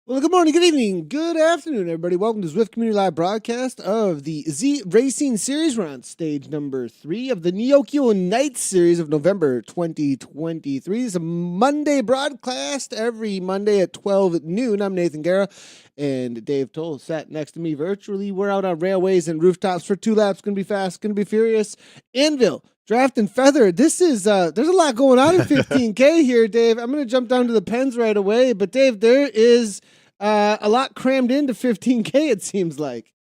Well, good morning, good evening, good afternoon, everybody. Welcome to Zwift Community Live broadcast of the ZRacing Series. We're on stage number 3 of the Neokyo Nights series of November 2023. It's a Monday broadcast every Monday at 12 noon. I'm Nathan Guerra, and Dave Towle sat next to me virtually. We're out on Railways and Rooftops for 2 laps. Going to be fast, going to be furious. Anvil, Draft and Feather. This is there's a lot going on in 15K here, Dave. I'm going to jump down to the pens right away, but Dave, there is a lot crammed into 15K, it seems like.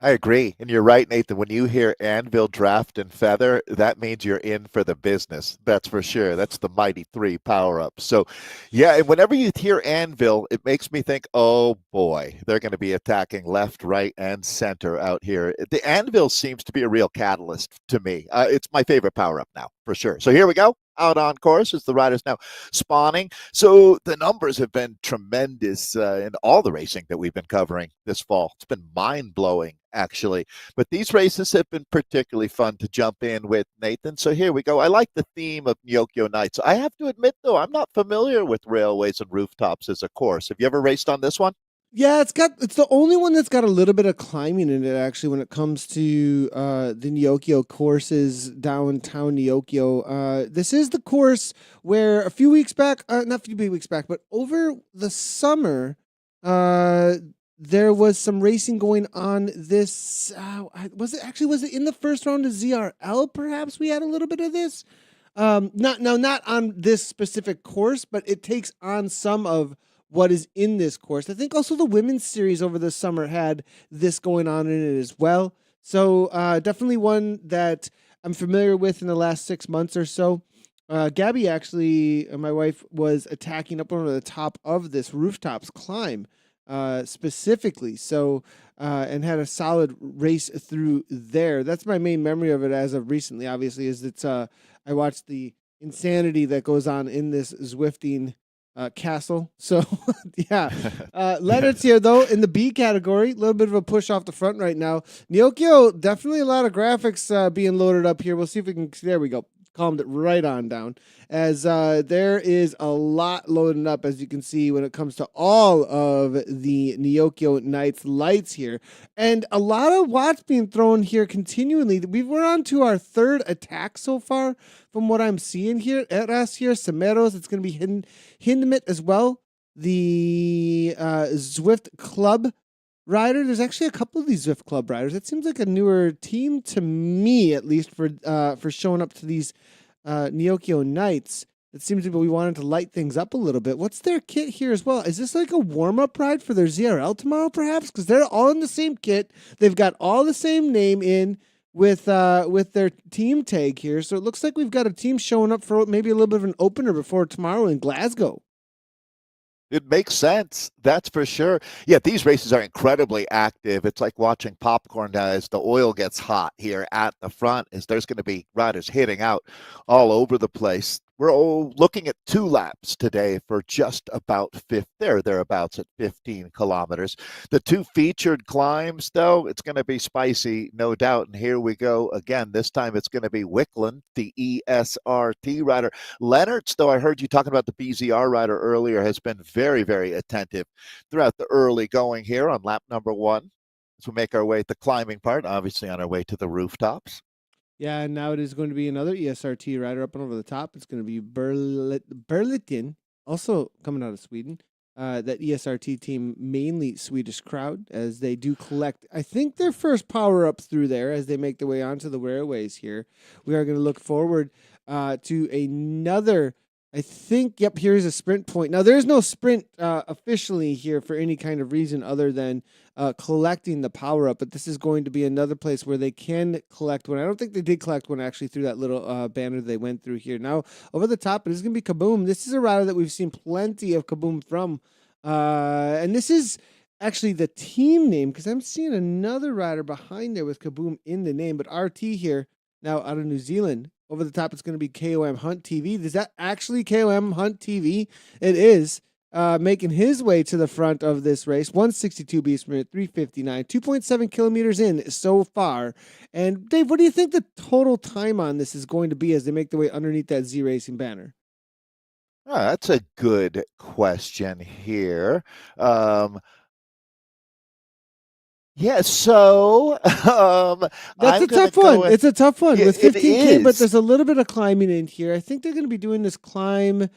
I agree. And you're right, Nathan. When you hear Anvil, Draft, and Feather, that means you're in for the business. That's for sure. That's the mighty 3 power-ups. So, yeah, and whenever you hear Anvil, it makes me think, oh, boy, they're going to be attacking left, right, and center out here. The Anvil seems to be a real catalyst to me. It's my favorite power-up now, for sure. So here we go. Out on course as the riders now spawning. So the numbers have been tremendous in all the racing that we've been covering this fall. It's been mind-blowing, actually. But these races have been particularly fun to jump in with, Nathan. So here we go. I like the theme of Neokyo Nights. I have to admit, though, I'm not familiar with Railways and Rooftops as a course. Have you ever raced on this one? Yeah, it's the only one that's got a little bit of climbing in it, actually, when it comes to the Neokyo courses downtown Neokyo. This is the course where a few weeks back, not a few weeks back, but over the summer, there was some racing going on this. Was it in the first round of ZRL? Perhaps we had a little bit of this. Not on this specific course, but it takes on some of what is in this course. I think also the women's series over the summer had this going on in it as well. So definitely one that I'm familiar with in the last 6 months or so. Gabby actually, my wife, was attacking up over the top of this rooftops climb specifically. So and had a solid race through there. That's my main memory of it as of recently, obviously, is it's I watched the insanity that goes on in this Zwifting castle. So yeah, Leonard's here though in the B category. A little bit of a push off the front right now. Neokyo, definitely a lot of graphics being loaded up here. We'll see if we can. There we go. Calmed it right on down, as there is a lot loading up, as you can see, when it comes to all of the Neokyo Nights lights here, and a lot of watts being thrown here continually. We're on to our 3rd attack so far, from what I'm seeing here. Eras here, Semeros, it's going to be Hindemith as well. The Zwift Club rider. There's actually a couple of these Zwift Club riders. It seems like a newer team to me, at least, for showing up to these Neokyo Nights. It seems to be we wanted to light things up a little bit. What's their kit here as well? Is this like a warm-up ride for their ZRL tomorrow, perhaps? Because they're all in the same kit. They've got all the same name in with their team tag here. So it looks like we've got a team showing up for maybe a little bit of an opener before tomorrow in Glasgow. It makes sense. That's for sure. Yeah, these races are incredibly active. It's like watching popcorn as the oil gets hot here at the front, as there's going to be riders hitting out all over the place. We're all looking at 2 laps today for just about thereabouts at 15 kilometers. The 2 featured climbs, though, it's going to be spicy, no doubt. And here we go again. This time it's going to be Wickland, the ESRT rider. Leonard's, though, I heard you talking about the BZR rider earlier, has been very, very attentive throughout the early going here on lap number 1. As we make our way at the climbing part, obviously on our way to the rooftops. Yeah, and now it is going to be another ESRT rider up and over the top. It's going to be Berlitin, also coming out of Sweden. That ESRT team, mainly Swedish crowd, as they do collect, I think, their first power-up through there as they make their way onto the railways here. We are going to look forward to another I think, yep, here's a sprint point. Now, there's no sprint officially here for any kind of reason other than collecting the power up, but this is going to be another place where they can collect one. I don't think they did collect one actually through that little banner they went through here. Now, over the top, it is going to be Kaboom. This is a rider that we've seen plenty of Kaboom from. And this is actually the team name because I'm seeing another rider behind there with Kaboom in the name, but RT here now out of New Zealand. Over the top, it's going to be KOM Hunt TV. Is that actually KOM Hunt TV? It is. Making his way to the front of this race. 162 beats per minute, 359, 2.7 kilometers in so far. And Dave, what do you think the total time on this is going to be as they make their way underneath that ZRacing banner? Oh, that's a good question here. Yeah, so That's I'm a gonna tough one. go with It's a tough one with it 15K, but is. there's a little bit of climbing in here. I think they're going to be doing this climb.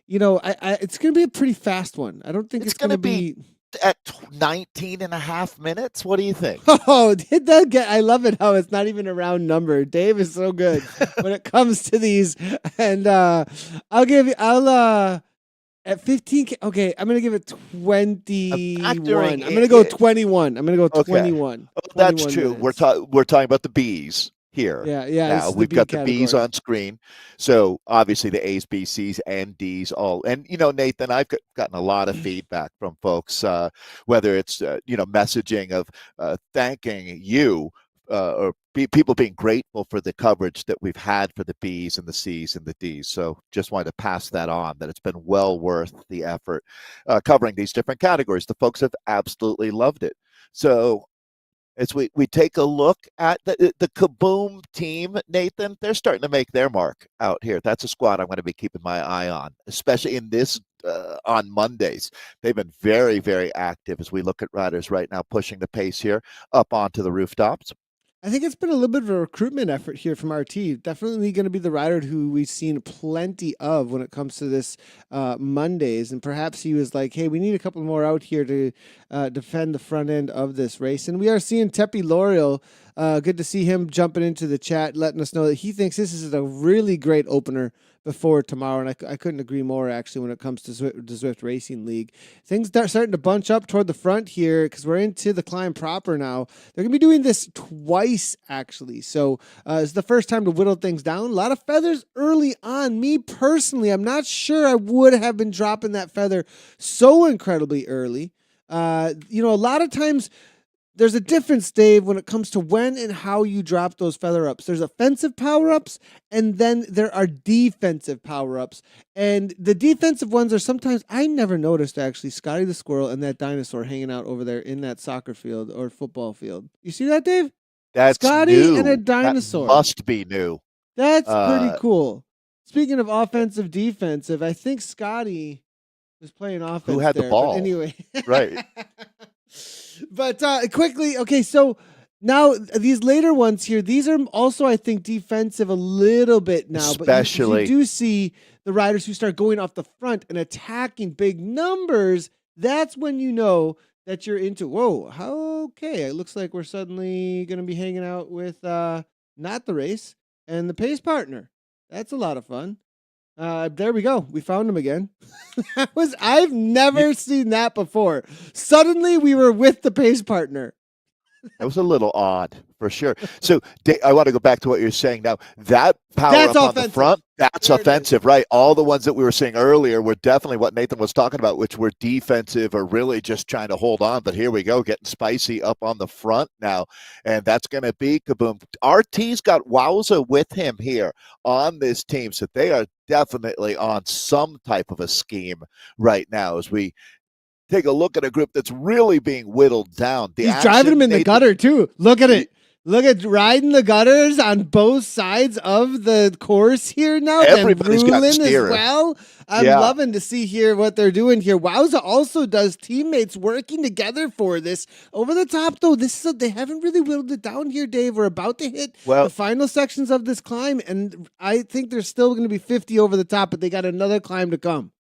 You know, it's going to be a pretty fast one. I don't think It's it's going gonna to be be. at 19 and a half minutes. What do you think? Oh, did that get? I love it how it's not even a round number. Dave is so good when it comes to these, and I'll at 15K. Okay, I'm gonna give it I'm 21. factoring I'm gonna go 21. I'm gonna go okay. 21. Oh, that's 21 true. We're minutes. talking about the B's here. Yeah. This Now is the we've B got the B's category. on screen. So obviously the A's, B's, C's, and D's all. And Nathan, I've gotten a lot of feedback from folks, whether it's messaging of thanking you. Or people being grateful for the coverage that we've had for the B's and the C's and the D's. So just wanted to pass that on, that it's been well worth the effort covering these different categories. The folks have absolutely loved it. So as we take a look at the Kaboom team, Nathan, they're starting to make their mark out here. That's a squad I'm going to be keeping my eye on, especially in this on Mondays. They've been very, very active as we look at riders right now pushing the pace here up onto the rooftops. I think it's been a little bit of a recruitment effort here from RT. Definitely going to be the rider who we've seen plenty of when it comes to this Mondays. And perhaps he was like, hey, we need a couple more out here to defend the front end of this race. And we are seeing Tepe L'Oreal. Good to see him jumping into the chat, letting us know that he thinks this is a really great opener before tomorrow. And I couldn't agree more, actually, when it comes to the Zwift Racing League. Things are starting to bunch up toward the front here because we're into the climb proper now. They're going to be doing this twice, actually. So it's the first time to whittle things down. A lot of feathers early on. Me personally, I'm not sure I would have been dropping that feather so incredibly early. A lot of times there's a difference, Dave, when it comes to when and how you drop those feather ups. There's offensive power ups, and then there are defensive power ups. And the defensive ones are sometimes, I never noticed actually, Scotty the squirrel and that dinosaur hanging out over there in that soccer field or football field. You see that, Dave? That's Scotty and a new. That dinosaur. must be new. That's pretty cool. Speaking of offensive, defensive, I think Scotty was playing offense who had there. the ball? But anyway. Right. But quickly, okay, so now these later ones here, these are also, I think, defensive a little bit now. Especially. But you do see the riders who start going off the front and attacking big numbers. That's when you know that you're into, whoa, okay, it looks like we're suddenly going to be hanging out with not the race and the pace partner. That's a lot of fun. There we go. We found him again. I've never seen that before. Suddenly we were with the pace partner. That was a little odd, for sure. So I want to go back to what you're saying now. That power That's up offensive. On the front, that's offensive, right? All the ones that we were seeing earlier were definitely what Nathan was talking about, which were defensive or really just trying to hold on. But here we go, getting spicy up on the front now. And that's going to be Kaboom. RT's got Wowza with him here on this team. So they are definitely on some type of a scheme right now as we take a look at a group that's really being whittled down. He's driving him in the gutter, too. Look at it. Look at riding the gutters on both sides of the course here now. Everybody's got steer as well. I'm loving to see here what they're doing here. Wowza also does teammates working together for this. Over the top, though, they haven't really whittled it down here, Dave. We're about to hit the final sections of this climb, and I think there's still going to be 50 over the top, but they got another climb to come.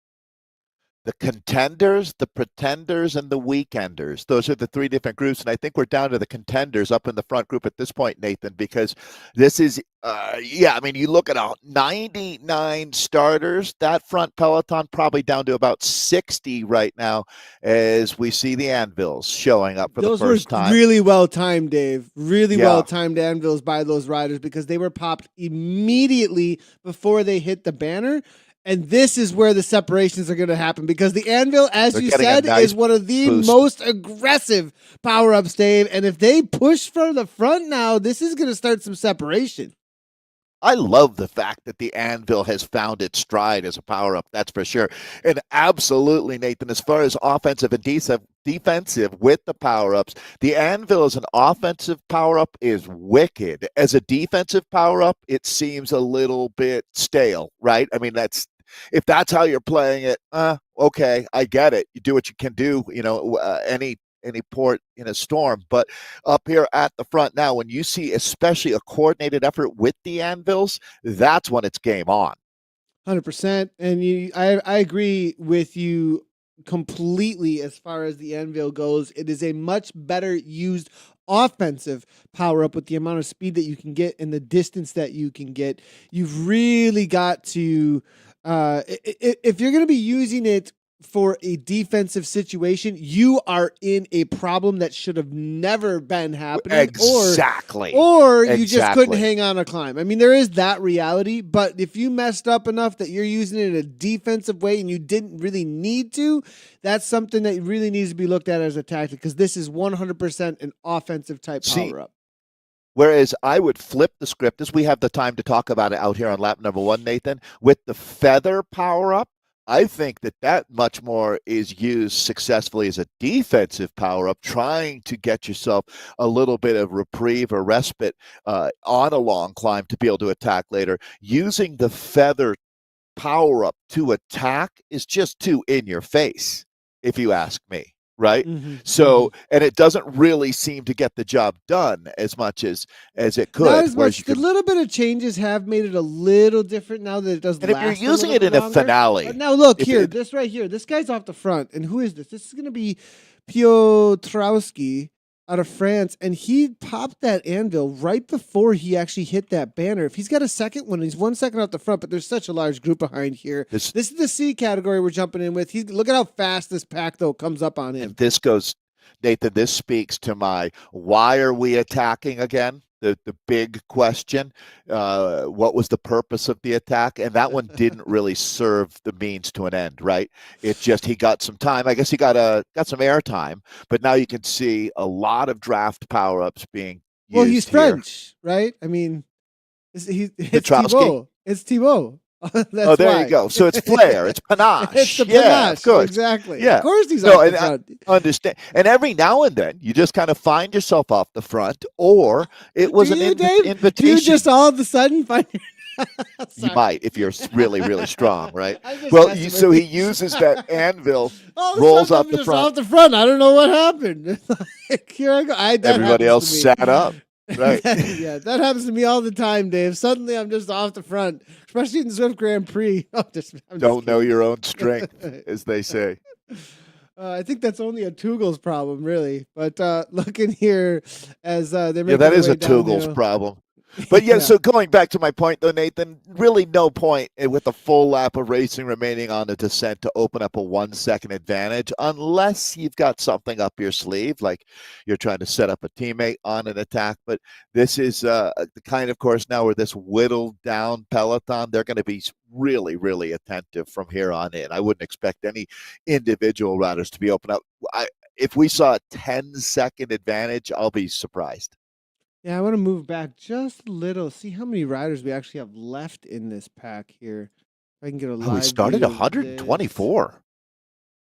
the contenders, the pretenders, and the weekenders. Those are the three different groups. And I think we're down to the contenders up in the front group at this point, Nathan, because this is, I mean, you look at 99 starters, that front peloton probably down to about 60 right now as we see the Anvils showing up for the first time. Those were really well timed, Dave. Really well timed Anvils by those riders because they were popped immediately before they hit the banner. And this is where the separations are going to happen because the Anvil, as you said, is one of the most aggressive power-ups, Dave. And if they push from the front now, this is going to start some separation. I love the fact that the Anvil has found its stride as a power-up, that's for sure. And absolutely, Nathan, as far as offensive and defensive with the power-ups, the Anvil as an offensive power-up is wicked. As a defensive power-up, it seems a little bit stale, right? I mean, if that's how you're playing it, okay, I get it. You do what you can do, any port in a storm. But up here at the front now, when you see especially a coordinated effort with the Anvils, that's when it's game on. 100%. And I agree with you completely as far as the Anvil goes. It is a much better used offensive power up with the amount of speed that you can get and the distance that you can get. You've really got to, if you're going to be using it for a defensive situation, you are in a problem that should have never been happening. Exactly. Or you just couldn't hang on a climb. I mean, there is that reality, but if you messed up enough that you're using it in a defensive way and you didn't really need to, that's something that really needs to be looked at as a tactic because this is 100% an offensive type power-up. Whereas I would flip the script, as we have the time to talk about it out here on lap number 1, Nathan, with the feather power-up, I think that much more is used successfully as a defensive power-up, trying to get yourself a little bit of reprieve or respite on a long climb to be able to attack later. Using the feather power-up to attack is just too in your face, if you ask me. Right. So, and it doesn't really seem to get the job done as much as it could. Not as much. The little bit of changes have made it a little different now that it does. And if you're using it in a finale, now look here, this right here, this guy's off the front, and who is this? This is going to be Piotrowski out of France, and he popped that Anvil right before he actually hit that banner. If he's got a second one, he's 1 second off the front, but there's such a large group behind here. This is the C category we're jumping in with. Look at how fast this pack, though, comes up on him. And this goes, Nathan, this speaks to my, why are we attacking again? The big question, what was the purpose of the attack? And that one didn't really serve the means to an end, right? It just, he got some time. I guess he got some air time, but now you can see a lot of draft power-ups being used. Well, he's French, right? I mean, it's Thibaut. It's Thibaut. That's there you go. So it's flair, it's panache. It's the panache, exactly. Yeah, of course he's off the front. Understand. And every now and then, you just kind of find yourself off the front, or it was an invitation. Do you just all of a sudden find? You might if you're really, really strong, right? Well, so he uses that Anvil, rolls up the front. Off the front. I don't know what happened. Here I go. Everybody else sat up. Right. Yeah, that happens to me all the time, Dave. Suddenly I'm just off the front, especially in the Zwift Grand Prix. Don't know your own strength, as they say. I think that's only a Tugel's problem, really. But looking here as they're making that is a Tugel's problem. But so going back to my point, though, Nathan, really no point with a full lap of racing remaining on the descent to open up a 1 second advantage unless you've got something up your sleeve, like you're trying to set up a teammate on an attack. But this is the kind of course now where this whittled down peloton, they're going to be really, really attentive from here on in. I wouldn't expect any individual riders to be open up. If we saw a 10-second advantage, I'll be surprised. Yeah, I want to move back just a little, see how many riders we actually have left in this pack here. If I can get a live we started view 124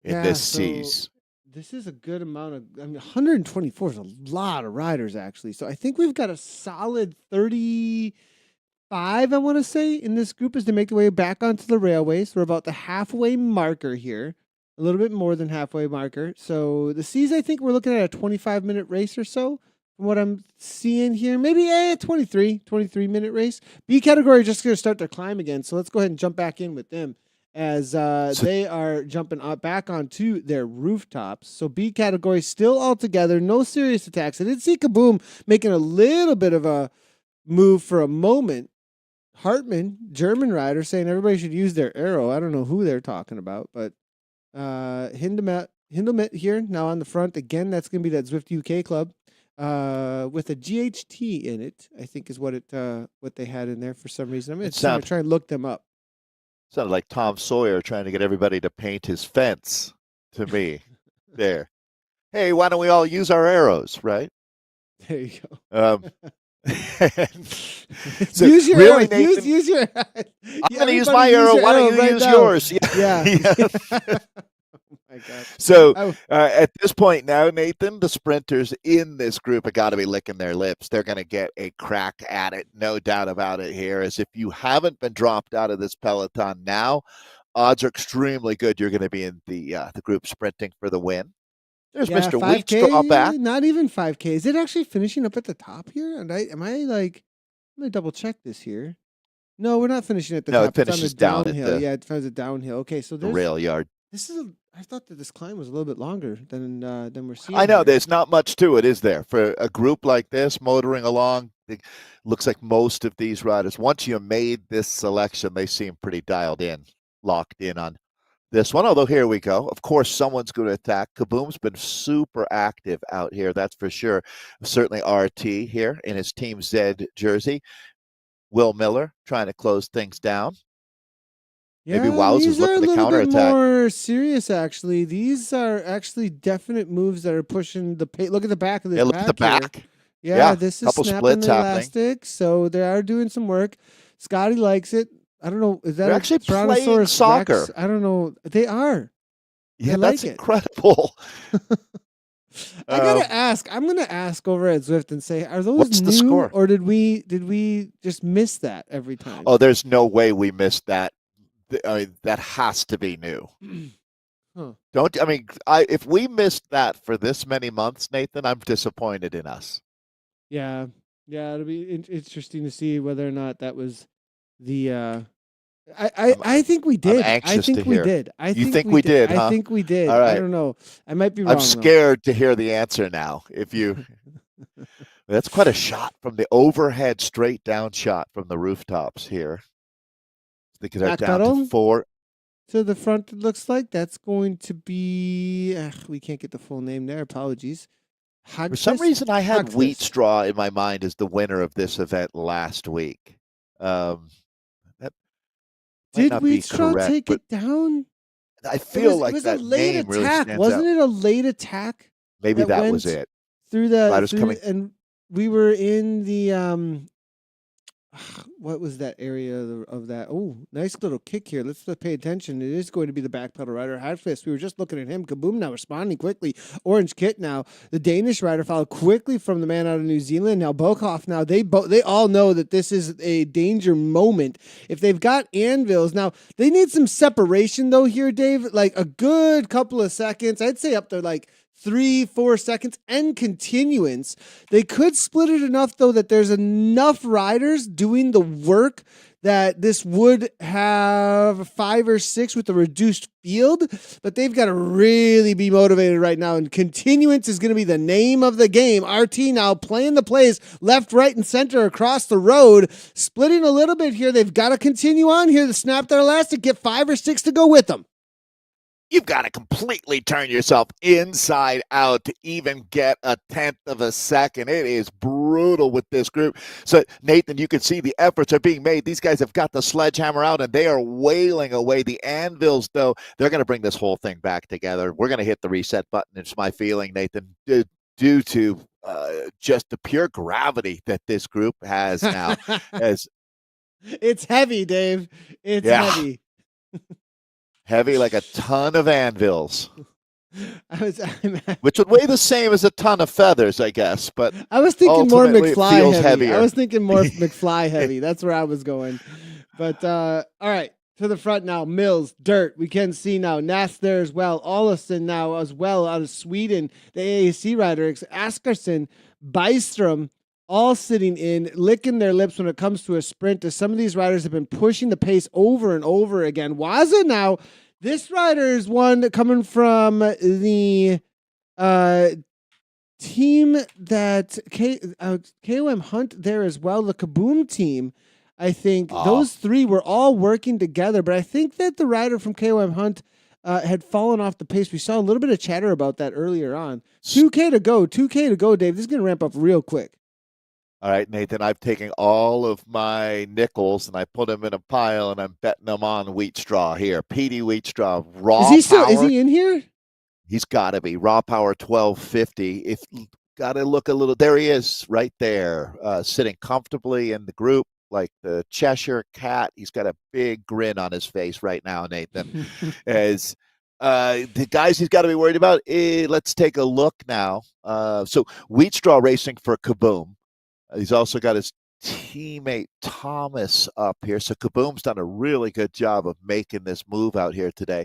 in this season. This is a good amount of, 124 is a lot of riders, actually. So I think we've got a solid 35, I want to say, in this group as they make their way back onto the railways. We're about the halfway marker here, a little bit more than halfway marker. So the C's, I think we're looking at a 25-minute race or so. From what I'm seeing here, maybe 23-minute race. B category just going to start their climb again, so let's go ahead and jump back in with them as they are jumping back onto their rooftops. So B category still all together, no serious attacks. I did see Kaboom making a little bit of a move for a moment. Hartman, German rider, saying everybody should use their arrow. I don't know who they're talking about, but Hindemith here now on the front again. That's going to be that Zwift UK club with a GHT in it. I think is what they had in there for some reason. I'm going to try and look them up. Sounded like Tom Sawyer trying to get everybody to paint his fence to me. There. Hey, why don't we all use our arrows, right? There you go. So use your really, arrow. Nathan, use your I'm going to use my arrow. Why don't you use yours? Yeah. Oh my God. So at this point now, Nathan, the sprinters in this group have got to be licking their lips. They're going to get a crack at it, no doubt about it here, as if you haven't been dropped out of this peloton now, odds are extremely good you're going to be in the group sprinting for the win. There's Mr. Wheat's drawback. Not even 5K. Is it actually finishing up at the top here? And I'm going to double check this here. No, we're not finishing at the top. It finishes down downhill. Yeah, it finishes downhill. Okay, so the rail yard. I thought that this climb was a little bit longer than we're seeing. I know here. there's not much to it, is there? For a group like this, motoring along, it looks like most of these riders, once you made this selection, they seem pretty dialed in, locked in on this one. Although here we go. Of course, someone's going to attack. Kaboom's been super active out here, that's for sure. Certainly RT here in his Team Z jersey. Will Miller trying to close things down. Yeah, maybe Wows is looking to counterattack. More serious, actually. These are actually definite moves that are pushing the pace. Look at the back of this. Yeah, look at the back. Here. Yeah, this is couple snapping splits the elastic, so they are doing some work. Scotty likes it. I don't know. Is that They're actually playing soccer? Rex? I don't know. They are. Yeah, that's incredible. I gotta ask. I'm gonna ask over at Zwift and say, are those what's new, the score? Or did we just miss that every time? Oh, there's no way we missed that. I mean, that has to be new. Huh. If we missed that for this many months, Nathan, I'm disappointed in us. Yeah, it'll be interesting to see whether or not that was the. I think we did. I think we did. You think we did? Huh? I think we did. All right. I don't know. I might be wrong. I'm scared to hear the answer now. If you, that's quite a shot from the overhead, straight down shot from the rooftops here. Because they're down to 4. To the front, it looks like that's going to be. We can't get the full name there. Apologies. For some reason, I had Wheat Straw in my mind as the winner of this event last week. Did Wheat Straw take it down? I feel like that name really stands out. Wasn't it a late attack? Maybe that was it. Through the and we were in the what was that area of that? Oh, nice little kick here. Let's pay attention. It is going to be the back pedal rider. Hardfist, we were just looking at him. Kaboom now responding quickly. Orange Kit now. The Danish rider followed quickly from the man out of New Zealand. Now Bokhoff now. They all know that this is a danger moment. If they've got Anvils, now they need some separation though here, Dave. Like a good couple of seconds. I'd say up to like 3-4 seconds and continuance. They could split it enough though that there's enough riders doing the work that this would have 5 or 6 with a reduced field, but they've got to really be motivated right now, and continuance is going to be the name of the game. RT now playing the plays left, right, and center across the road, splitting a little bit here. They've got to continue on here to snap their elastic, get 5 or 6 to go with them. You've got to completely turn yourself inside out to even get a 1/10 of a second. It is brutal with this group. So, Nathan, you can see the efforts are being made. These guys have got the sledgehammer out, and they are wailing away. The Anvils, though, they're going to bring this whole thing back together. We're going to hit the reset button. It's my feeling, Nathan, due to just the pure gravity that this group has now. It's heavy, Dave. It's heavy. Heavy like a ton of anvils. Which would weigh the same as a ton of feathers, I guess. But I was thinking more McFly heavy. Heavier. I was thinking more McFly heavy. That's where I was going. But all right, to the front now. Mills, Dirt. We can see now. Nass there as well. Olafsson now as well out of Sweden. The AAC rider. Askarson, Byström, all sitting in, licking their lips when it comes to a sprint, as some of these riders have been pushing the pace over and over again. Waza now, this rider is one coming from the team that KOM Hunt there as well, the Kaboom team. I think those three were all working together, but I think that the rider from KOM Hunt had fallen off the pace. We saw a little bit of chatter about that earlier on. 2K to go, Dave. This is going to ramp up real quick. All right, Nathan, I've taken all of my nickels and I put them in a pile and I'm betting them on Wheat Straw here. Petey Wheat Straw, raw power. Is he in here? He's got to be. Raw power 1250. If got to look a little, there he is right there, sitting comfortably in the group like the Cheshire cat. He's got a big grin on his face right now, Nathan. As the guys he's got to be worried about, let's take a look now. So Wheat Straw racing for Kaboom. He's also got his teammate Thomas up here. So Kaboom's done a really good job of making this move out here today.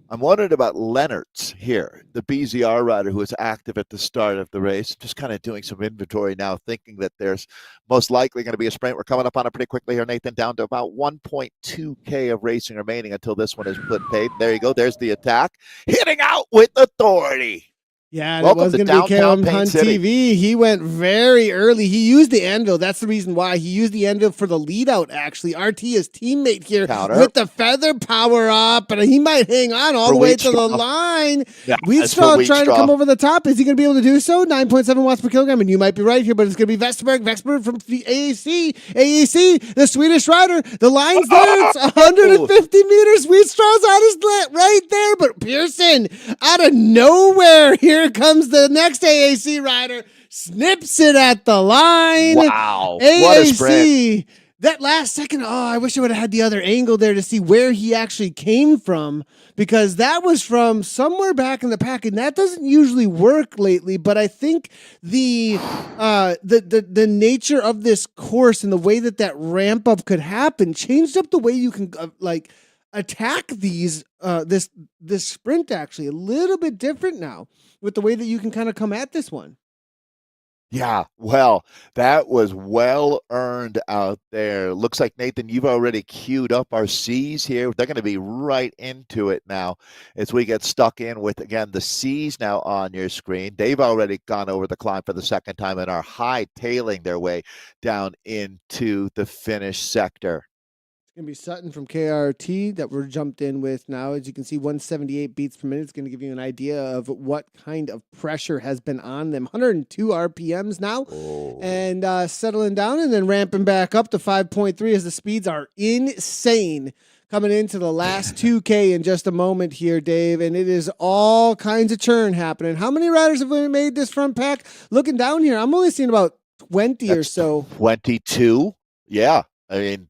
I'm wondering about Leonard's here, the BZR rider who was active at the start of the race. Just kind of doing some inventory now, thinking that there's most likely going to be a sprint. We're coming up on it pretty quickly here, Nathan, down to about 1.2K of racing remaining until this one is put paid. There you go. There's the attack. Hitting out with authority. Yeah, and it was going to be KOM Hunt TV. He went very early. He used the Anvil. That's the reason why. He used the Anvil for the lead out, actually. RT, his teammate here, with the feather power up, and he might hang on all the way to the line. Yeah, Wheat Straw trying to come over the top. Is he going to be able to do so? 9.7 watts per kilogram, and you might be right here, but it's going to be Vesperberg from the AAC, the Swedish rider. The line's there. It's 150 meters. Wheat Straw's on his right there, but Pearson, out of nowhere here comes the next AAC rider, snips it at the line. Wow. AAC, what a sprint. That last second, I wish I would have had the other angle there to see where he actually came from, because that was from somewhere back in the pack, and that doesn't usually work lately. But I think the nature of this course and the way that ramp up could happen changed up the way you can attack these this sprint actually a little bit different now with the way that you can kind of come at this one. Yeah, well, that was well earned out there. Looks like, Nathan, you've already queued up our C's here. They're going to be right into it now as we get stuck in with, again, the C's now on your screen. They've already gone over the climb for the second time and are high-tailing their way down into the finish sector. It's going to be Sutton from KRT that we're jumped in with now. As you can see, 178 beats per minute. It's going to give you an idea of what kind of pressure has been on them. 102 RPMs now. And settling down and then ramping back up to 5.3 as the speeds are insane. Coming into the last 2K in just a moment here, Dave, and it is all kinds of churn happening. How many riders have made this front pack? Looking down here, I'm only seeing about 20 or so. 22? Yeah. I mean,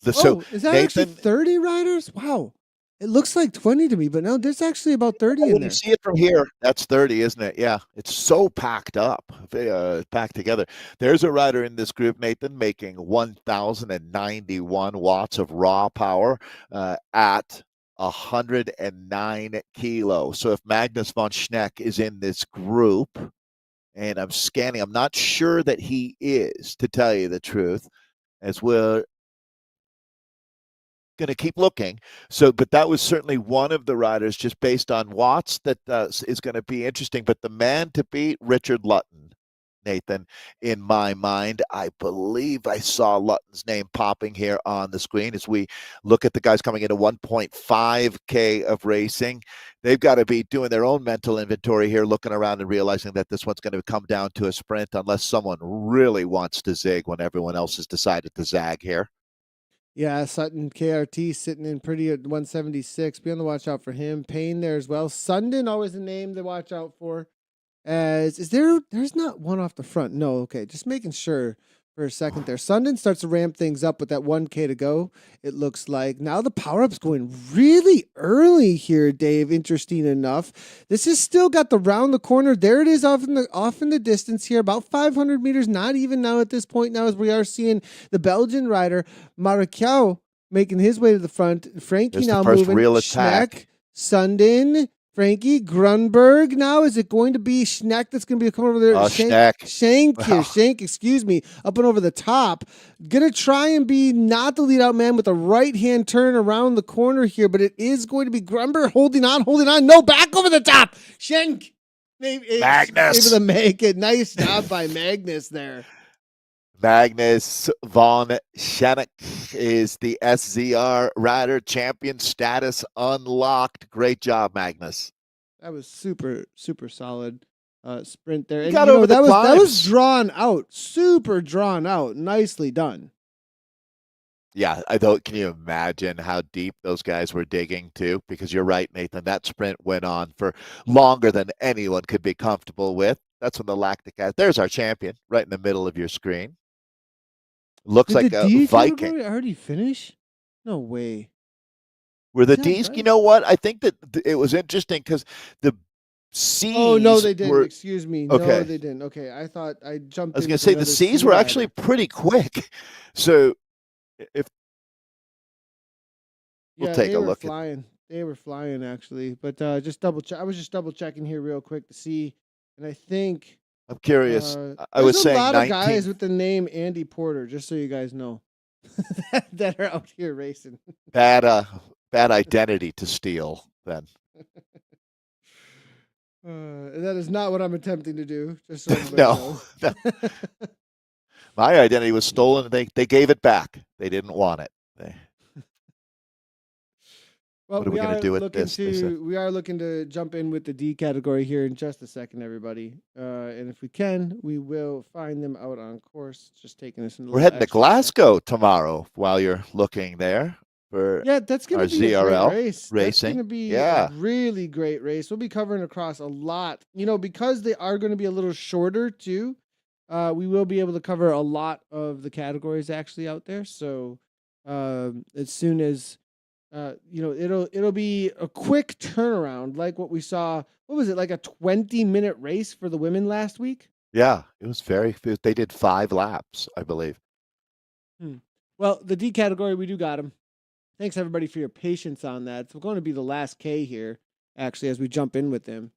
is that actually 30 riders? Wow. It looks like 20 to me, but no, there's actually about 30 in there. When you see it from here, that's 30, isn't it? Yeah, it's so packed up, packed together. There's a rider in this group, Nathan, making 1,091 watts of raw power at 109 kilos. So if Magnus von Schneck is in this group, and I'm scanning, I'm not sure that he is, to tell you the truth, as we're going to keep looking. But that was certainly one of the riders, just based on watts, that is going to be interesting. But the man to beat, Richard Lutton, Nathan, in my mind. I believe I saw Lutton's name popping here on the screen as we look at the guys coming into 1.5K of racing. They've got to be doing their own mental inventory here, looking around and realizing that this one's going to come down to a sprint unless someone really wants to zig when everyone else has decided to zag here. Yeah, Sutton KRT sitting in pretty at 176. Be on the watch out for him. Payne there as well. Sundin, always a name to watch out for. There's not one off the front. No, okay. Just making sure for a second there. Sundin starts to ramp things up with that 1K to go. It looks like now the power-up's going really early here, Dave. Interesting enough. This has still got the round the corner. There it is off in the distance here, about 500 meters. Not even now at this point now, as we are seeing the Belgian rider Maracao making his way to the front. Frankie now moving. Real attack. Schneck, Sundin, Frankie Grunberg now. Is it going to be Schneck that's going to be coming over there? Oh, Schneck. Shank here. Wow. Shank, excuse me. Up and over the top. Going to try and be not the lead out man with a right-hand turn around the corner here, but it is going to be Grunberg holding on. No, back over the top. Shank. Magnus. Able to make it. Nice job by Magnus there. Magnus von Schenck is the SZR rider. Champion status unlocked. Great job, Magnus. That was super, super solid sprint there. And got over the that was drawn out. Super drawn out. Nicely done. Yeah, can you imagine how deep those guys were digging too? Because you're right, Nathan. That sprint went on for longer than anyone could be comfortable with. That's when the lactic acid. There's our champion right in the middle of your screen. Looks like a Viking. Already finish? No way. Were the D's? Right? You know what? I think that it was interesting because the C's. Oh no, they didn't. Excuse me. Okay. No, they didn't. Okay, I thought I jumped. I was going to say the C's were actually pretty quick. So if we'll take a look. They were flying actually, but just double check. I was just double checking here real quick to see, and I think. I'm curious. I was saying a lot of guys with the name Andy Porter, just so you guys know, that are out here racing. Bad identity to steal then. That is not what I'm attempting to do. Just so no. My identity was stolen. They gave it back. They didn't want it. Well, what are we going to do with this? We are looking to jump in with the D category here in just a second, everybody. And if we can, we will find them out on course. Just taking us. We're heading to Glasgow tomorrow while you're looking there for that's going to be ZRL a great race. Racing. That's going to be a really great race. We'll be covering across a lot. Because they are going to be a little shorter too. We will be able to cover a lot of the categories actually out there. So as soon as it'll be a quick turnaround, like what we saw. What was it, like a 20-minute race for the women last week? Yeah, it was they did 5 laps, I believe. Well, the D category, we do got them. Thanks, everybody, for your patience on that. It's going to be the last K here, actually, as we jump in with them.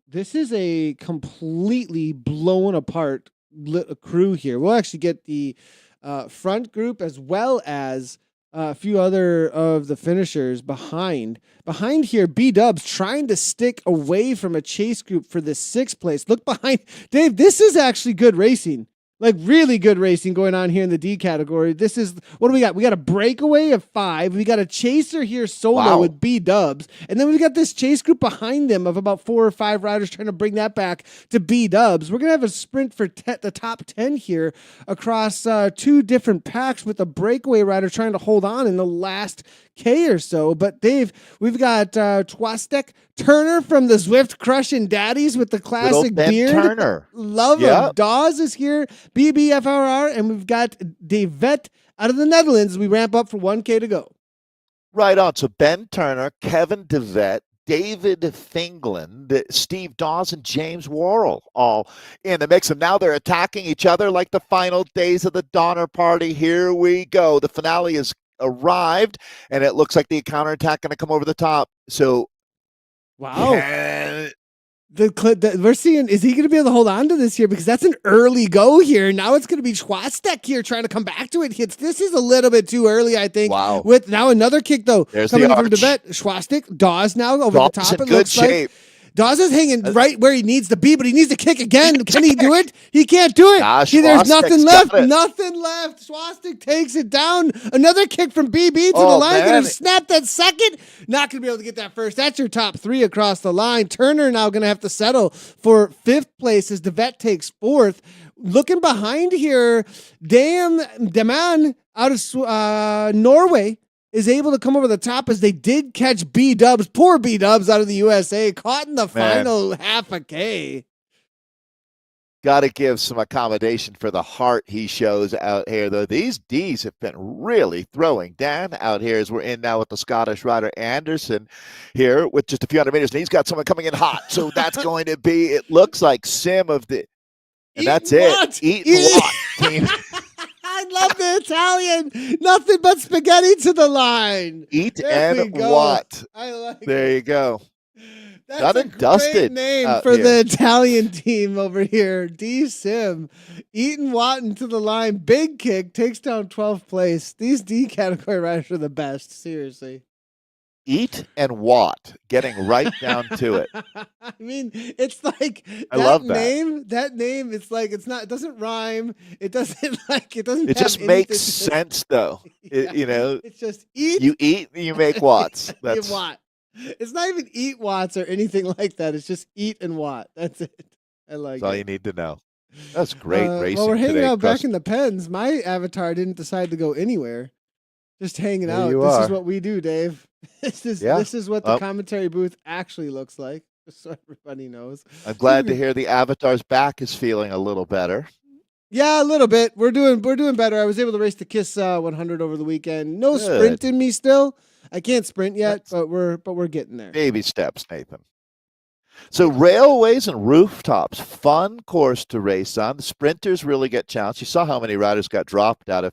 This is a completely blown apart crew here. We'll actually get the front group as well as a few other of the finishers behind. Behind here, B-Dubs trying to stick away from a chase group for the 6th place. Look behind. Dave, this is actually good racing. Like really good racing going on here in the D category. This is, what do we got? We got a breakaway of 5. We got a chaser here solo with B-Dubs. And then we've got this chase group behind them of about 4 or 5 riders trying to bring that back to B-Dubs. We're going to have a sprint for the top 10 here across 2 different packs with a breakaway rider trying to hold on in the last K or so. But Dave, we've got Twastek Turner from the Zwift Crushing Daddies with the classic beard. Turner. Love him. Dawes is here. BBFRR. And we've got Davet out of the Netherlands as we ramp up for 1K to go. Right on. So Ben Turner, Kevin Davet, David Fingland, Steve Dawes, and James Worrell all in the mix. And now they're attacking each other like the final days of the Donner Party. Here we go. The finale has arrived, and it looks like the counterattack going to come over the top. So, wow. We're seeing, is he going to be able to hold on to this here? Because that's an early go here. Now it's going to be Schwastek here trying to come back to it. This is a little bit too early, I think. Wow. With now another kick, though. There's coming the from arch. Devet. Schwastek, Dawes now over the top. In good shape. Dawes is hanging right where he needs to be, but he needs to kick again. Can he do it? He can't do it. There's nothing left. Nothing left. Swastik takes it down. Another kick from BB to the line. Going to snap that second. Not going to be able to get that first. That's your top 3 across the line. Turner now going to have to settle for 5th place as Devet takes 4th. Looking behind here, Deman out of Norway is able to come over the top as they did catch B-Dubs, poor B-Dubs out of the USA, caught in the final half a K. Got to give some accommodation for the heart he shows out here, though. These Ds have been really throwing down out here as we're in now with the Scottish rider Anderson here with just a few hundred meters, and he's got someone coming in hot. So that's going to be, it looks like Sim of the, and that's it. Eat what, team? I love the Italian. Nothing but spaghetti to the line. Eat There and we go. Watt. I like There it. you go. That's Done a and great dusted name out for here. the Italian team over here. D Sim, Eaton Watton to the line, big kick, takes down 12th place. These D category riders are the best, seriously. Eat and Watt, getting right down to it. I mean, it's like I love that. name. That name, it's like it's not. It doesn't rhyme. It doesn't like. It doesn't. It have just makes anything sense, though. Yeah, You know, it's just eat. you eat, you make Watts. You That's Watt. It's not even eat Watts or anything like that. It's just eat and Watt. That's it. I like all it. you need to know. That's great racing While we're hanging today, out back in the pens, my avatar didn't decide to go anywhere. Just hanging out. This is what we do, Dave. This is what the commentary booth actually looks like, just so everybody knows. I'm glad to hear the avatar's back is feeling a little better. Yeah, a little bit. We're doing better. I was able to race the Kiss 100 over the weekend. No sprint in me still. I can't sprint yet, but we're getting there. Baby steps, Nathan. So Railways and Rooftops, fun course to race on. The sprinters really get challenged. You saw how many riders got dropped out of.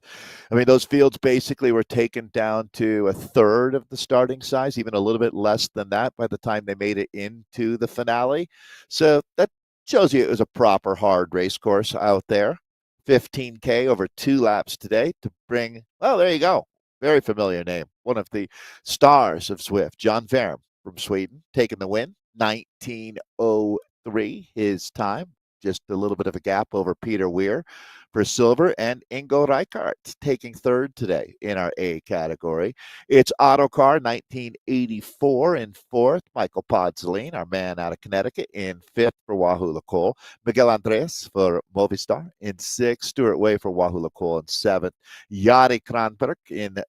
I mean, those fields basically were taken down to a third of the starting size, even a little bit less than that by the time they made it into the finale. So that shows you it was a proper hard race course out there. 15K over 2 laps today to bring, well, there you go. Very familiar name. One of the stars of Zwift, John Verm from Sweden, taking the win. 19:03 his time, just a little bit of a gap over Peter Weir for silver, and Ingo Reichardt taking third today in our A category. It's Autocar 1984 in fourth, Michael Podzelin, our man out of Connecticut, in fifth for Wahoo Lacole, Miguel Andres for Movistar in sixth, Stuart Way for Wahoo Lacole in seventh, Jari Kranberg in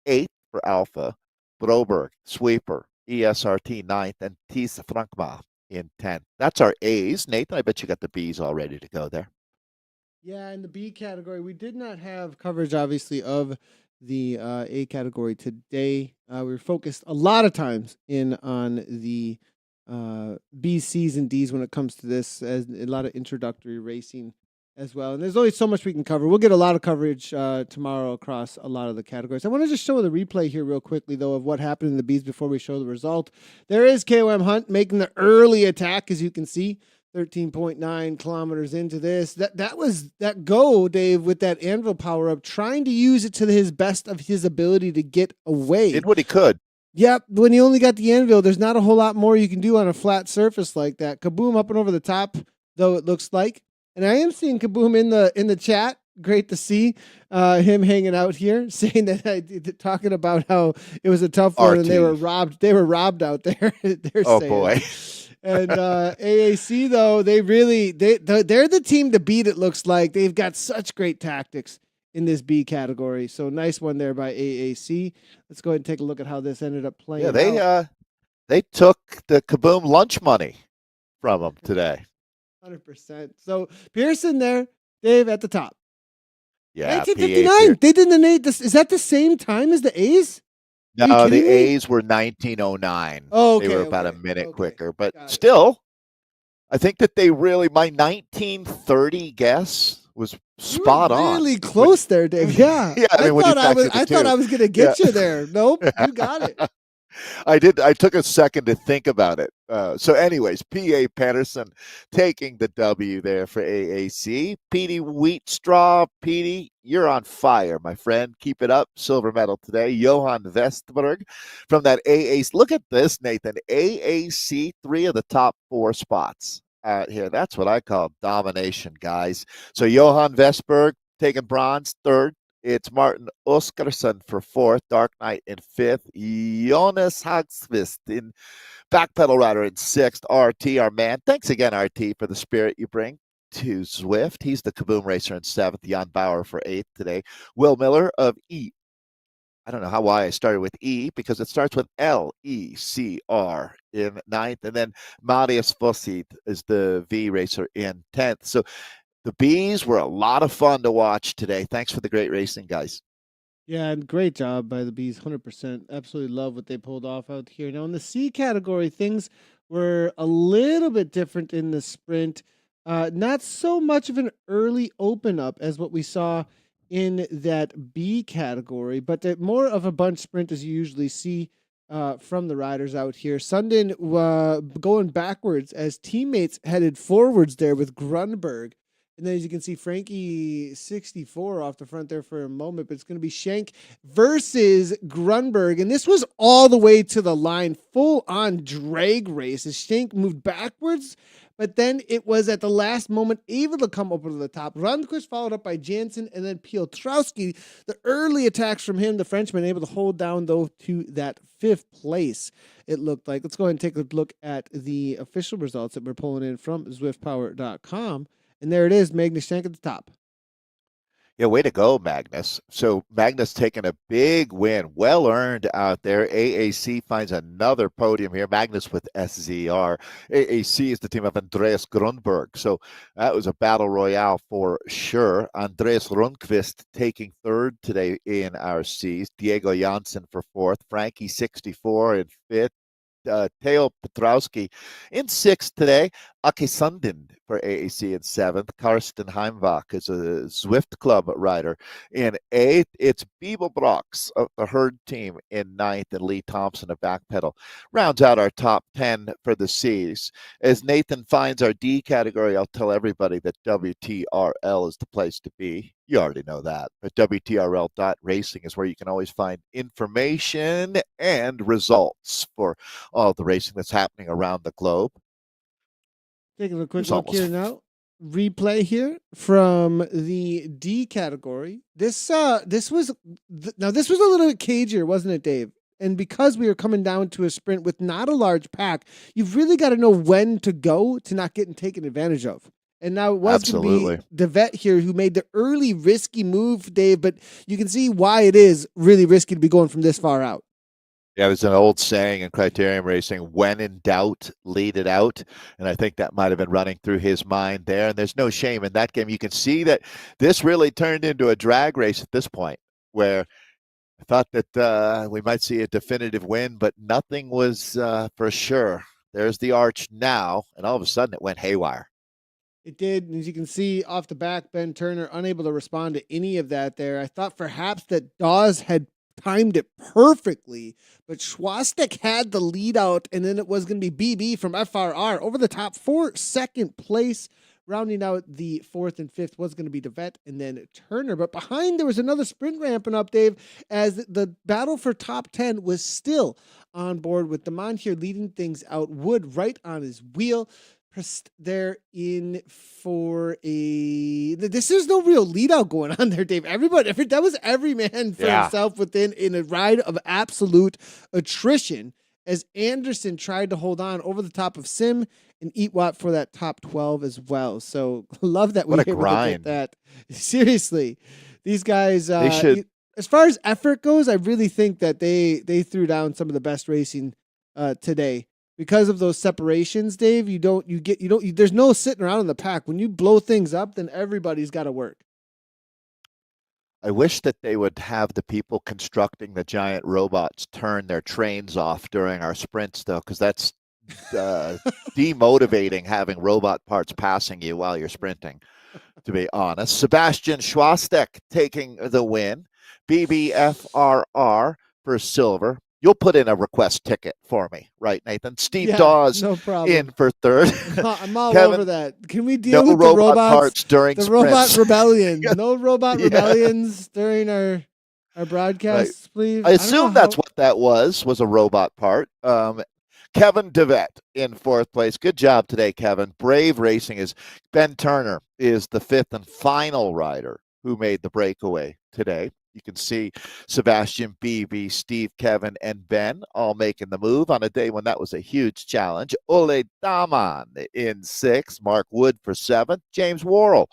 eighth for Alpha, Broberg, Sweeper, ESRT 9th, and Thies Frankma in 10th. That's our A's. Nathan, I bet you got the B's all ready to go there. Yeah, in the B category, we did not have coverage, obviously, of the A category today. We were focused a lot of times in on the B's, C's, and D's when it comes to this, as a lot of introductory racing as well. And there's always so much we can cover. We'll get a lot of coverage tomorrow across a lot of the categories. I want to just show the replay here real quickly, though, of what happened in the B's before we show the result. There is KOM Hunt making the early attack, as you can see, 13.9 kilometers into this. That was that go, Dave, with that Anvil power up, trying to use it to his best of his ability to get away. Did what he could. Yep, when you only got the Anvil, there's not a whole lot more you can do on a flat surface like that. Kaboom up and over the top, though, it looks like. And I am seeing Kaboom in the chat. Great to see him hanging out here, saying that talking about how it was a tough one and they were robbed. They were robbed out there. They're saying. Boy. And AAC though, they're the team to beat. It looks like they've got such great tactics in this B category. So nice one there by AAC. Let's go ahead and take a look at how this ended up playing. Yeah, they took the Kaboom lunch money from them today. 100%. So Pearson there, Dave at the top. Yeah, 1959. They did the Nate. Is that the same time as the A's? No, the A's were 1909. Oh, okay, they were about a minute quicker, but still, I think that they really. My 1930 guess was spot on. Really close there, Dave. Yeah, yeah. I mean, I thought I was going to get you there. Nope, you got it. I did. I took a second to think about it. So anyways, P.A. Patterson taking the W there for AAC. Petey Wheatstraw. Petey, you're on fire, my friend. Keep it up. Silver medal today. Johan Vestberg from that AAC. Look at this, Nathan. AAC, 3 of the top 4 spots out here. That's what I call domination, guys. So Johan Vestberg taking bronze, 3rd. It's Martin Oskarsson for 4th, Dark Knight in 5th, Jonas Hagqvist in backpedal rider in 6th, RT, our man. Thanks again, RT, for the spirit you bring to Zwift. He's the Kaboom racer in 7th, Jan Bauer for 8th today. Will Miller of E. I don't know why I started with E, because it starts with L-E-C-R in 9th, and then Marius Fossit is the V racer in 10th. So the B's were a lot of fun to watch today. Thanks for the great racing, guys. Yeah, and great job by the B's, 100%. Absolutely love what they pulled off out here. Now, in the C category, things were a little bit different in the sprint. Not so much of an early open up as what we saw in that B category, but more of a bunch sprint as you usually see from the riders out here. Sundin going backwards as teammates headed forwards there with Grunberg. And then as you can see, Frankie 64 off the front there for a moment, but it's going to be Schenk versus Grunberg. And this was all the way to the line, full on drag race as Schenk moved backwards. But then it was at the last moment able to come over to the top. Rundquist followed up by Jansen and then Piotrowski. The early attacks from him, the Frenchman, able to hold down, though, to that 5th place, it looked like. Let's go ahead and take a look at the official results that we're pulling in from ZwiftPower.com. And there it is, Magnus Schenk at the top. Yeah, way to go, Magnus. So Magnus taking a big win, well earned out there. AAC finds another podium here. Magnus with SZR. AAC is the team of Andreas Grunberg. So that was a battle royale for sure. Andreas Rundqvist taking 3rd today in our C's. Diego Janssen for 4th. Frankie 64 in 5th. Teo Petrowski in 6th today. Aki Sundin for AAC in 7th. Karsten Heimbach is a Zwift Club rider in 8th. It's Biebel Brox of the Herd team in 9th, and Lee Thompson of Backpedal rounds out our top 10 for the C's. As Nathan finds our D category, I'll tell everybody that WTRL is the place to be. You already know that. But WTRL.racing is where you can always find information and results for all the racing that's happening around the globe. Taking a quick look here now. Replay here from the D category. This was a little bit cagier, wasn't it, Dave? And because we were coming down to a sprint with not a large pack, you've really got to know when to go to not getting taken advantage of. And now it was going to be the vet here who made the early risky move, Dave, but you can see why it is really risky to be going from this far out. Yeah, there's an old saying in criterium racing, when in doubt, lead it out. And I think that might have been running through his mind there. And there's no shame in that game. You can see that this really turned into a drag race at this point, where I thought that we might see a definitive win, but nothing was for sure. There's the arch now, and all of a sudden it went haywire. It did. As you can see off the back, Ben Turner unable to respond to any of that there. I thought perhaps that Dawes had timed it perfectly, but Schwastek had the lead out, and then it was going to be BB from FRR over the top for 2nd place. Rounding out the 4th and 5th was going to be DeVette and then Turner. But behind there was another sprint ramping up, Dave, as the battle for top 10 was still on board with Damon here leading things out. Wood right on his wheel. There in for this is no real lead out going on there, Dave. That was every man for himself within in a ride of absolute attrition as Anderson tried to hold on over the top of Sim and Eatwat for that top 12 as well. So love that we were able to get that. Seriously, these guys, they should. As far as effort goes, I really think that they threw down some of the best racing today. Because of those separations, Dave, there's no sitting around in the pack. When you blow things up, then everybody's got to work. I wish that they would have the people constructing the giant robots turn their trains off during our sprints, though, because that's demotivating having robot parts passing you while you're sprinting, to be honest. Sebastian Schwastek taking the win. BBFRR for silver. You'll put in a request ticket for me, right, Nathan? Steve Dawes no problem. In for 3rd. I'm all over that. Can we deal with the robots parts during the sprints. Robot rebellion? No robot rebellions during our broadcasts, please. I assume that's what that was a robot part. Kevin DeVette in 4th place. Good job today, Kevin. Brave Racing is Ben Turner is the 5th and final rider who made the breakaway today. You can see Sebastian, BB, Steve, Kevin, and Ben all making the move on a day when that was a huge challenge. Ole Daman in 6th, Mark Wood for 7th, James Worrell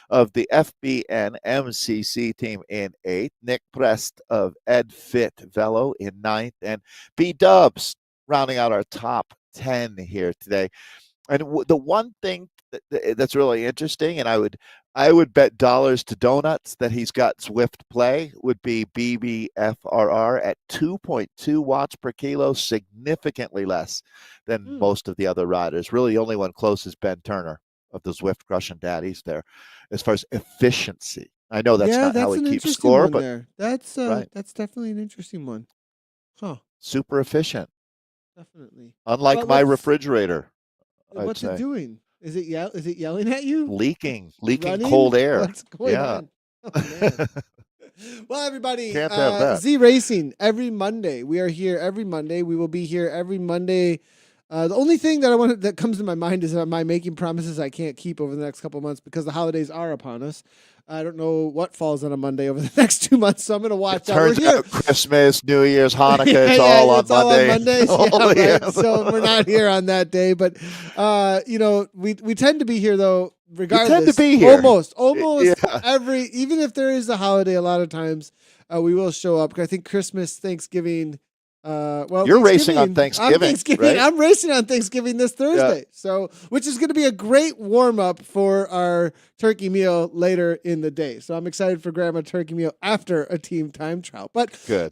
of the FBN MCC team in 8th, Nick Prest of Ed Fit Velo in 9th, and B Dubs rounding out our top 10 here today. And the one thing that's really interesting, and I would bet dollars to donuts that he's got Zwift Play, would be BBFRR at 2.2 watts per kilo, significantly less than most of the other riders. Really, the only one close is Ben Turner of the Zwift Crushing Daddies there, as far as efficiency I know that's Yeah, not how that's he an keeps interesting score, one but there. right, That's definitely an interesting one. Huh, super efficient. definitely. Unlike Well, my let's refrigerator, I'd what's it say. doing? Is it yelling at you? Leaking Running? cold air. What's going Yeah. on? Oh man. Well, everybody, Can't have that. Z Racing every Monday. We are here every Monday. We will be here every Monday. The only thing that that comes to my mind is am I making promises I can't keep over the next couple of months because the holidays are upon us. I don't know what falls on a Monday over the next 2 months, so I'm going to It watch out. We're turns here. out Christmas, New Year's, Hanukkah, Yeah, it's yeah, all on it's all on Monday. Mondays. Yeah, Oh, yeah. right. So we're not here on that day, but we tend to be here though, We tend to regardless. be here. Almost Yeah. every, even if there is a holiday, a lot of times we will show up. I think Christmas, Thanksgiving. You're racing on Thanksgiving. I'm Thanksgiving, Thanksgiving. right? I'm racing on Thanksgiving this Yeah. Thursday. So, which is going to be a great warm up for our turkey meal later in the day. So I'm excited for grandma turkey meal after a team time trial. But Good.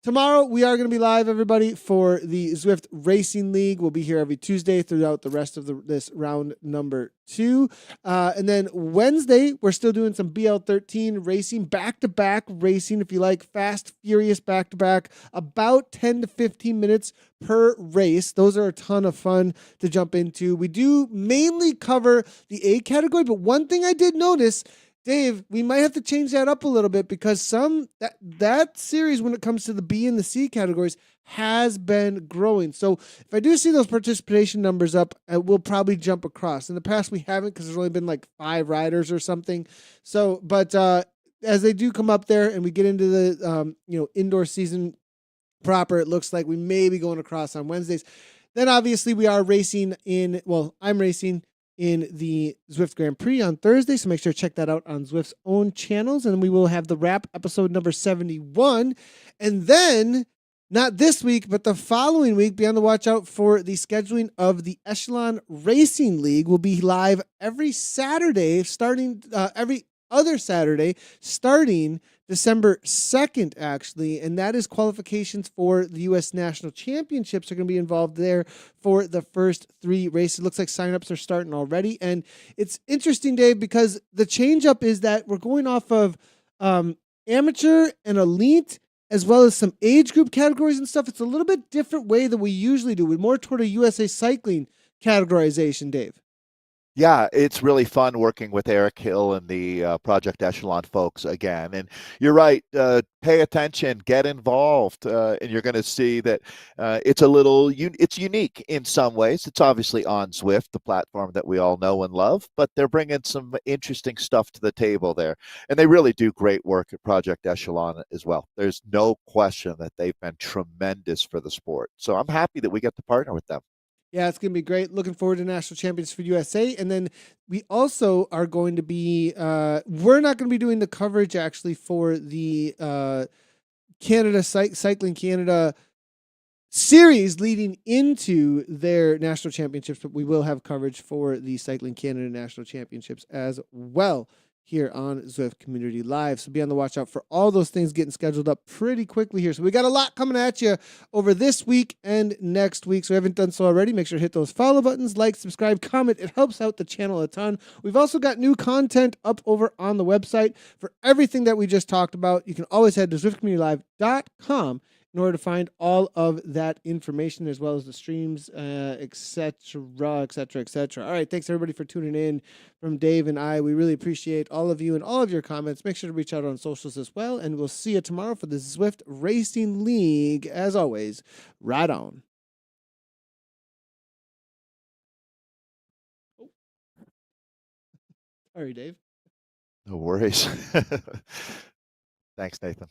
tomorrow we are going to be live, everybody, for the Zwift Racing League. We'll be here every Tuesday throughout the rest of this round number 2. And then Wednesday, we're still doing some BL13 racing, back-to-back racing. If you like fast, furious back-to-back, about 10 to 15 minutes per race. Those are a ton of fun to jump into. We do mainly cover the A category, but one thing I did notice, Dave, we might have to change that up a little bit because that series, when it comes to the B and the C categories, has been growing. So if I do see those participation numbers up, we'll probably jump across. In the past, we haven't because there's only been like 5 riders or something. So, but as they do come up there and we get into the indoor season proper, it looks like we may be going across on Wednesdays. Then obviously we are racing I'm racing in the Zwift Grand Prix on Thursday, so make sure to check that out on Zwift's own channels, and we will have the wrap episode number 71. And then, not this week, but the following week, be on the watch out for the scheduling of the Echelon Racing League. Will be live every Saturday, starting every other Saturday, starting December 2nd, actually, and that is qualifications for the U.S. National Championships are going to be involved there for the first 3 races. It looks like signups are starting already, and it's interesting, Dave, because the change-up is that we're going off of amateur and elite, as well as some age group categories and stuff. It's a little bit different way than we usually do. We're more toward a USA Cycling categorization, Dave. Yeah, it's really fun working with Eric Hill and the Project Echelon folks again. And you're right, pay attention, get involved, and you're going to see that it's unique in some ways. It's obviously on Zwift, the platform that we all know and love, but they're bringing some interesting stuff to the table there. And they really do great work at Project Echelon as well. There's no question that they've been tremendous for the sport. So I'm happy that we get to partner with them. Yeah, it's going to be great. Looking forward to National Champions for USA. And then we also are going to be, we're not going to be doing the coverage actually for the Cycling Canada series leading into their national championships, but we will have coverage for the Cycling Canada National Championships as well here on Zwift Community Live. So be on the watch out for all those things getting scheduled up pretty quickly here. So we got a lot coming at you over this week and next week. So if you haven't done so already, make sure to hit those follow buttons, like, subscribe, comment. It helps out the channel a ton. We've also got new content up over on the website for everything that we just talked about. You can always head to ZwiftCommunityLive.com in order to find all of that information, as well as the streams, et cetera, et cetera, et cetera. All right, thanks everybody for tuning in from Dave and I. We really appreciate all of you and all of your comments. Make sure to reach out on socials as well, and we'll see you tomorrow for the Zwift Racing League. As always, ride on. Sorry, Dave. No worries. Thanks, Nathan.